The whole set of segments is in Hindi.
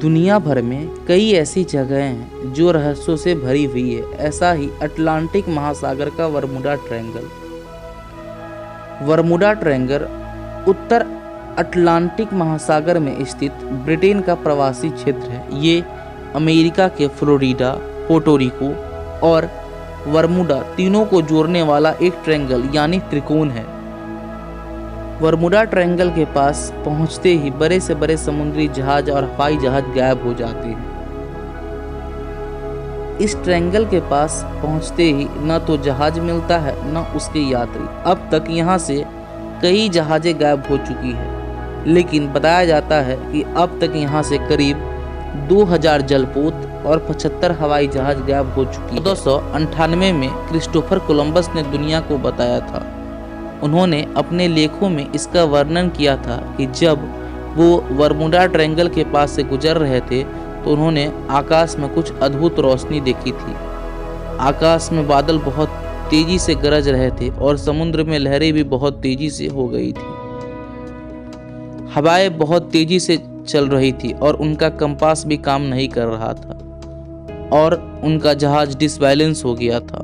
दुनिया भर में कई ऐसी जगहें हैं जो रहस्यों से भरी हुई है। ऐसा ही अटलांटिक महासागर का बरमूडा ट्रायंगल। बरमूडा ट्रायंगल उत्तर अटलांटिक महासागर में स्थित ब्रिटेन का प्रवासी क्षेत्र है। ये अमेरिका के फ्लोरिडा, पोर्टो रिको और बरमूडा तीनों को जोड़ने वाला एक ट्रायंगल यानी त्रिकोण है। बरमूडा ट्रायंगल के पास पहुंचते ही बड़े से बड़े समुद्री जहाज और हवाई जहाज गायब हो जाते हैं। इस ट्रायंगल के पास पहुंचते ही न तो जहाज मिलता है न उसके यात्री। अब तक यहां से कई जहाजें गायब हो चुकी है, लेकिन बताया जाता है कि अब तक यहां से करीब 2000 जलपोत और 75 हवाई जहाज गायब हो चुकी है। 1498 में क्रिस्टोफर कोलंबस ने दुनिया को बताया था। उन्होंने अपने लेखों में इसका वर्णन किया था कि जब वो बरमूडा ट्रायंगल के पास से गुजर रहे थे तो उन्होंने आकाश में कुछ अद्भुत रोशनी देखी थी। आकाश में बादल बहुत तेजी से गरज रहे थे और समुद्र में लहरें भी बहुत तेजी से हो गई थी। हवाएं बहुत तेजी से चल रही थी और उनका कंपास भी काम नहीं कर रहा था और उनका जहाज डिसबैलेंस हो गया था।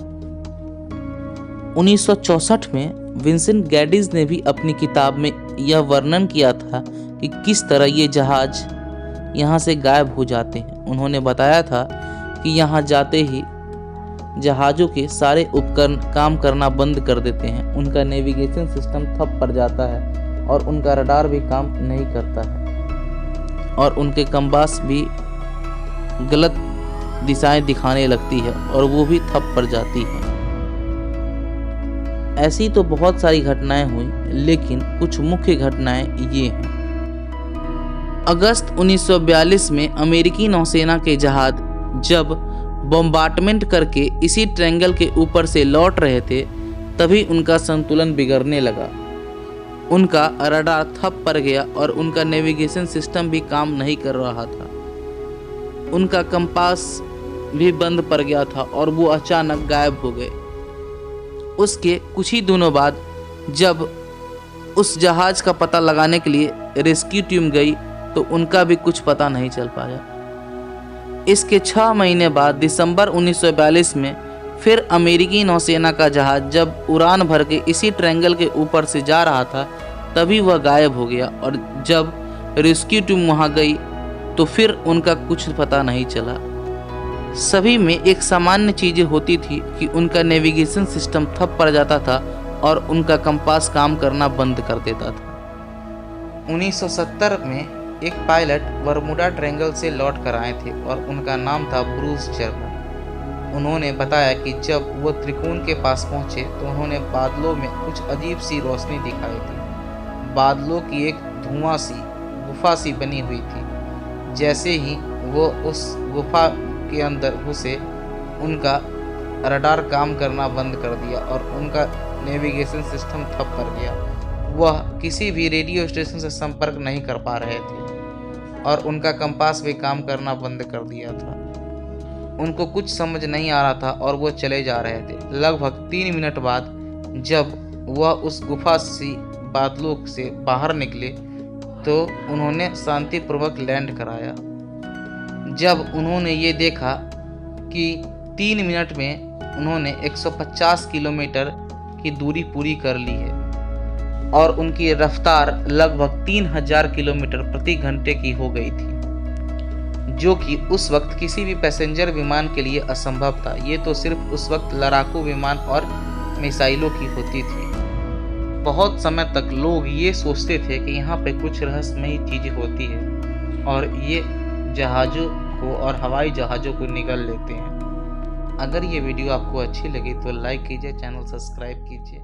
1964 में विंसेंट गैडिस ने भी अपनी किताब में यह वर्णन किया था कि किस तरह ये जहाज यहाँ से गायब हो जाते हैं। उन्होंने बताया था कि यहाँ जाते ही जहाज़ों के सारे उपकरण काम करना बंद कर देते हैं, उनका नेविगेशन सिस्टम ठप पड़ जाता है और उनका रडार भी काम नहीं करता है और उनके कंपास भी गलत दिशाएं दिखाने लगती है और वो भी ठप पड़ जाती है। ऐसी तो बहुत सारी घटनाएं हुई, लेकिन कुछ मुख्य घटनाएं ये हैं। अगस्त 1942 में अमेरिकी नौसेना के जहाज जब बम्बार्टमेंट करके इसी ट्रायंगल के ऊपर से लौट रहे थे तभी उनका संतुलन बिगड़ने लगा। उनका रडार ठप पड़ गया और उनका नेविगेशन सिस्टम भी काम नहीं कर रहा था। उनका कंपास भी बंद पड़ गया था और वो अचानक गायब हो गए। उसके कुछ ही दिनों बाद जब उस जहाज का पता लगाने के लिए रेस्क्यू टीम गई तो उनका भी कुछ पता नहीं चल पाया। इसके 6 महीने बाद दिसंबर 1942 में फिर अमेरिकी नौसेना का जहाज जब उड़ान भर के इसी ट्रायंगल के ऊपर से जा रहा था तभी वह गायब हो गया और जब रेस्क्यू टीम वहां गई तो फिर उनका कुछ पता नहीं चला। सभी में एक सामान्य चीज़ होती थी कि उनका नेविगेशन सिस्टम ठप पड़ जाता था और उनका कंपास काम करना बंद कर देता था। 1970 में एक पायलट बरमूडा ट्रायंगल से लौट कर आए थे और उनका नाम था ब्रूस जर्मन। उन्होंने बताया कि जब वो त्रिकोण के पास पहुंचे तो उन्होंने बादलों में कुछ अजीब सी रोशनी दिखाई थी। बादलों की एक धुआं सी गुफा सी बनी हुई थी। जैसे ही वो उस गुफा के अंदर घुसे उनका रडार काम करना बंद कर दिया और उनका नेविगेशन सिस्टम ठप पड़ गया। वह किसी भी रेडियो स्टेशन से संपर्क नहीं कर पा रहे थे और उनका कंपास भी काम करना बंद कर दिया था। उनको कुछ समझ नहीं आ रहा था और वो चले जा रहे थे। लगभग 3 मिनट बाद जब वह उस गुफा सी बादलों से बाहर निकले तो उन्होंने शांतिपूर्वक लैंड कराया। जब उन्होंने ये देखा कि 3 मिनट में उन्होंने 150 किलोमीटर की दूरी पूरी कर ली है और उनकी रफ्तार लगभग 3000 किलोमीटर प्रति घंटे की हो गई थी, जो कि उस वक्त किसी भी पैसेंजर विमान के लिए असंभव था। ये तो सिर्फ उस वक्त लड़ाकू विमान और मिसाइलों की होती थी। बहुत समय तक लोग ये सोचते थे कि यहाँ पे कुछ रहस्यमयी चीज़ होती है और ये जहाज़ों को और हवाई जहाज़ों को निगल लेते हैं। अगर ये वीडियो आपको अच्छी लगी तो लाइक कीजिए, चैनल सब्सक्राइब कीजिए।